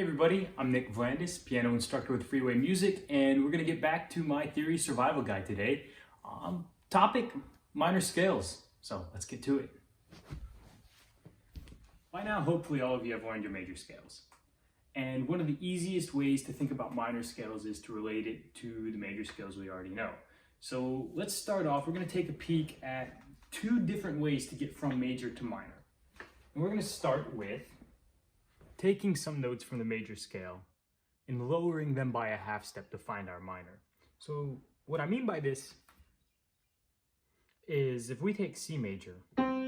Hey everybody, I'm Nick Vlandis, piano instructor with Freeway Music, and we're going to get back to my theory survival guide today. Topic, minor scales. So let's get to it. By now, hopefully all of you have learned your major scales. And one of the easiest ways to think about minor scales is to relate it to the major scales we already know. So let's start off, we're going to take a peek at two different ways to get from major to minor. And we're going to start with taking some notes from the major scale and lowering them by a half step to find our minor. So what I mean by this is if we take C major, right?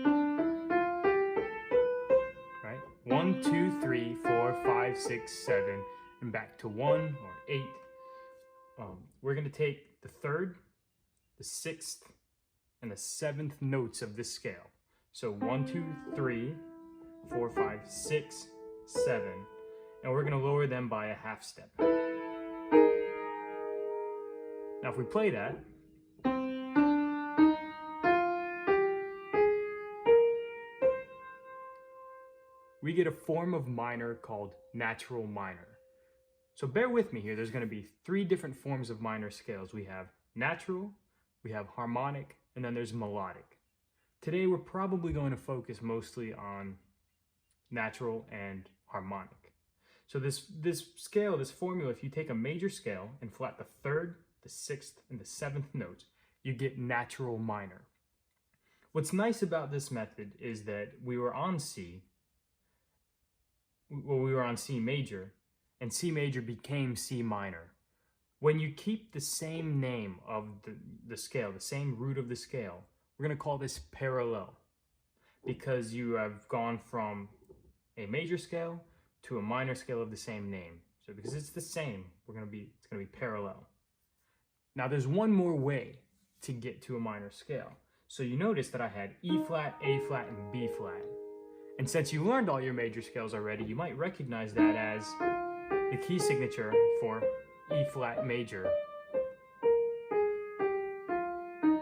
1, 2, 3, 4, 5, 6, 7, and back to 1 or 8. We're going to take the 3rd, the 6th, and the 7th notes of this scale. So 1, 2, 3, 4, 5, 6, 7, and we're going to lower them by a half step. Now if we play that, we get a form of minor called natural minor. So bear with me here, there's going to be 3 different forms of minor scales. We have natural, we have harmonic, and then there's melodic. Today we're probably going to focus mostly on natural and harmonic. So this scale, this formula, if you take a major scale and flat the 3rd, the 6th, and the 7th notes, you get natural minor. What's nice about this method is that we were on C major, and C major became C minor. When you keep the same name of the scale, the same root of the scale, we're going to call this parallel, because you have gone from a major scale to a minor scale of the same name. So because it's the same, it's going to be parallel. Now there's one more way to get to a minor scale. So you notice that I had E flat, A flat, and B flat. And since you learned all your major scales already, you might recognize that as the key signature for E flat major.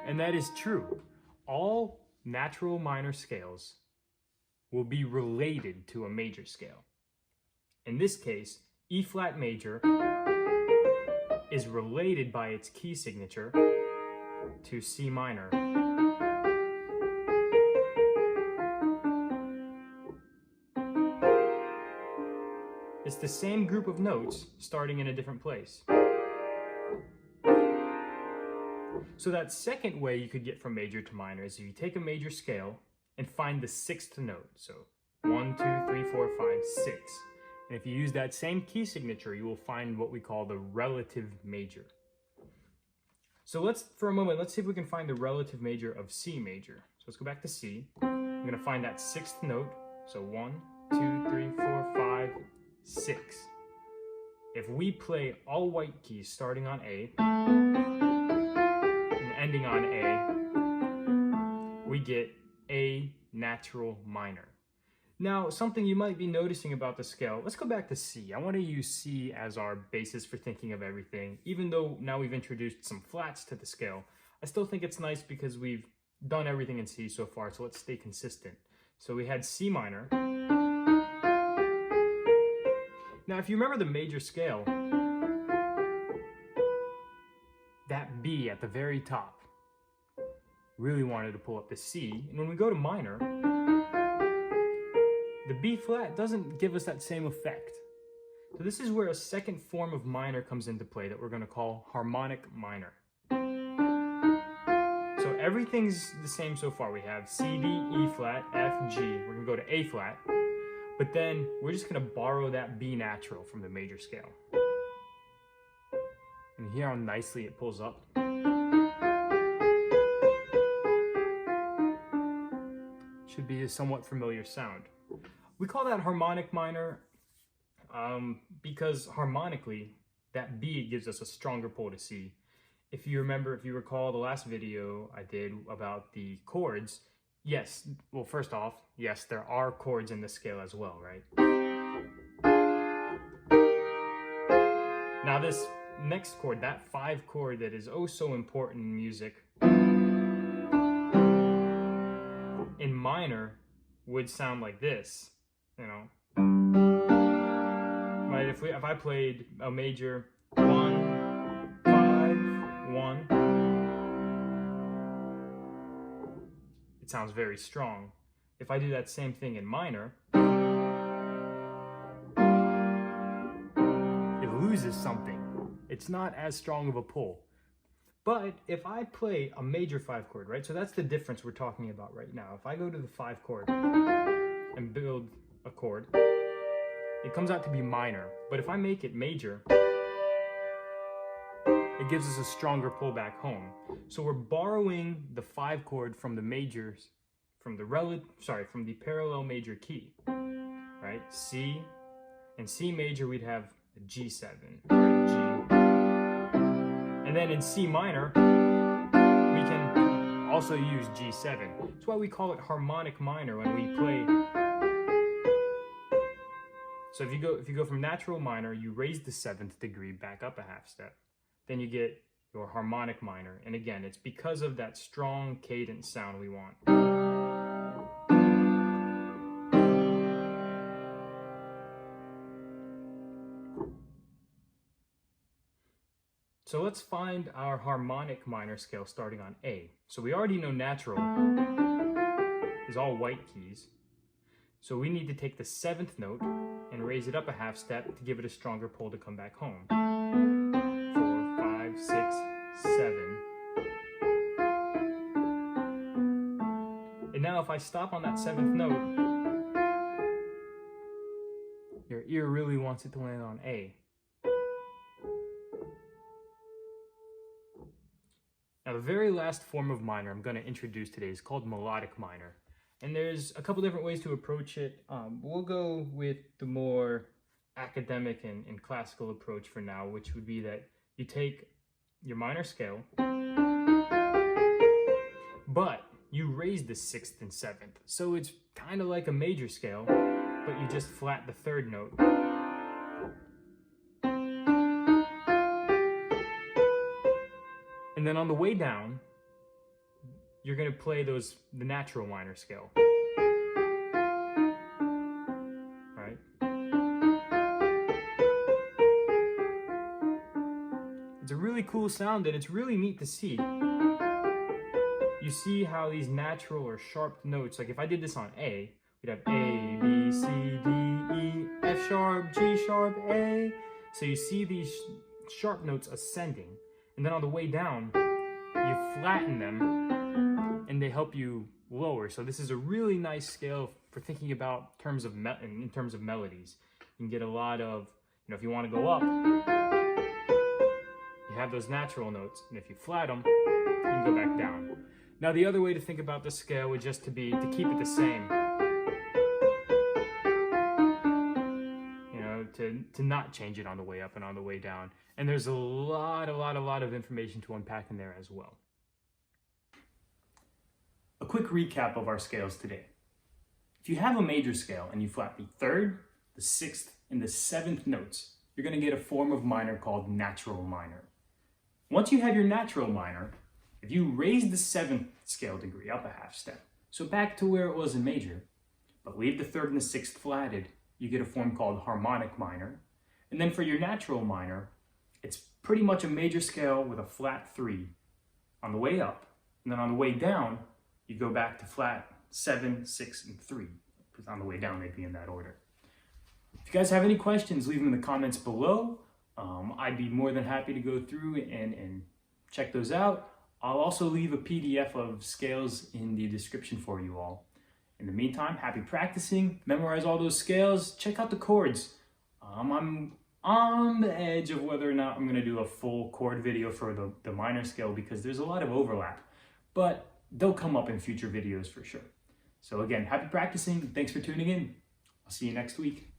And that is true. All natural minor scales will be related to a major scale. In this case, E flat major is related by its key signature to C minor. It's the same group of notes starting in a different place. So that second way you could get from major to minor is if you take a major scale and find the 6th note. So 1, 2, 3, 4, 5, 6. And if you use that same key signature, you will find what we call the relative major. So for a moment, let's see if we can find the relative major of C major. So let's go back to C. I'm going to find that 6th note. So 1, 2, 3, 4, 5, 6. If we play all white keys starting on A and ending on A, we get A natural minor. Now, something you might be noticing about the scale, let's go back to C. I want to use C as our basis for thinking of everything. Even though now we've introduced some flats to the scale, I still think it's nice because we've done everything in C so far, so let's stay consistent. So we had C minor. Now, if you remember the major scale, that B at the very top really wanted to pull up the C, and when we go to minor, the B flat doesn't give us that same effect. So this is where a second form of minor comes into play that we're going to call harmonic minor. So everything's the same so far. We have C, D, E flat, F, G. We're going to go to A flat, but then we're just going to borrow that B natural from the major scale. And hear how nicely it pulls up. Should be a somewhat familiar sound. We call that harmonic minor because harmonically, that B gives us a stronger pull to C. If you recall the last video I did about the chords, yes, well first off, yes, there are chords in the scale as well, right? Now this next chord, that 5 chord that is oh so important in music, in minor would sound like this, you know. Might if I played a major 1, 5, 1, it sounds very strong. If I do that same thing in minor, it loses something. It's not as strong of a pull. But if I play a major 5 chord, right? So that's the difference we're talking about right now. If I go to the 5 chord and build a chord, it comes out to be minor. But if I make it major, it gives us a stronger pull back home. So we're borrowing the 5 chord from the majors, from the parallel major key, right? C, and C major we'd have a G7, right? G. And then in C minor, we can also use G7. That's why we call it harmonic minor when we play. So if you go from natural minor, you raise the 7th degree back up a half step. Then you get your harmonic minor. And again, it's because of that strong cadence sound we want. So let's find our harmonic minor scale starting on A. So we already know natural is all white keys. So we need to take the 7th note and raise it up a half step to give it a stronger pull to come back home. 4, 5, 6, 7. And now if I stop on that 7th note, your ear really wants it to land on A. Now the very last form of minor I'm going to introduce today is called melodic minor. And there's a couple different ways to approach it. We'll go with the more academic and classical approach for now, which would be that you take your minor scale, but you raise the 6th and 7th. So it's kind of like a major scale, but you just flat the 3rd note. And then on the way down, you're going to play the natural minor scale. Right? It's a really cool sound and it's really neat to see. You see how these natural or sharp notes, like if I did this on A, we'd have A, B, C, D, E, F sharp, G sharp, A. So you see these sharp notes ascending. And then on the way down, you flatten them and they help you lower. So this is a really nice scale for thinking about in terms of melodies. You can get a lot of, if you want to go up, you have those natural notes, and if you flat them, you can go back down. Now the other way to think about the scale would just to keep it the same. To not change it on the way up and on the way down. And there's a lot of information to unpack in there as well. A quick recap of our scales today. If you have a major scale and you flat the 3rd, the 6th, and the 7th notes, you're going to get a form of minor called natural minor. Once you have your natural minor, if you raise the 7th scale degree up a half step, so back to where it was in major, but leave the 3rd and the 6th flatted, you get a form called harmonic minor. And then for your natural minor, it's pretty much a major scale with a flat 3 on the way up. And then on the way down, you go back to flat 7, 6, and 3. Because on the way down, they'd be in that order. If you guys have any questions, leave them in the comments below. I'd be more than happy to go through and check those out. I'll also leave a PDF of scales in the description for you all. In the meantime, happy practicing, memorize all those scales, check out the chords. I'm on the edge of whether or not I'm going to do a full chord video for the minor scale because there's a lot of overlap, but they'll come up in future videos for sure. So again, happy practicing, thanks for tuning in. I'll see you next week.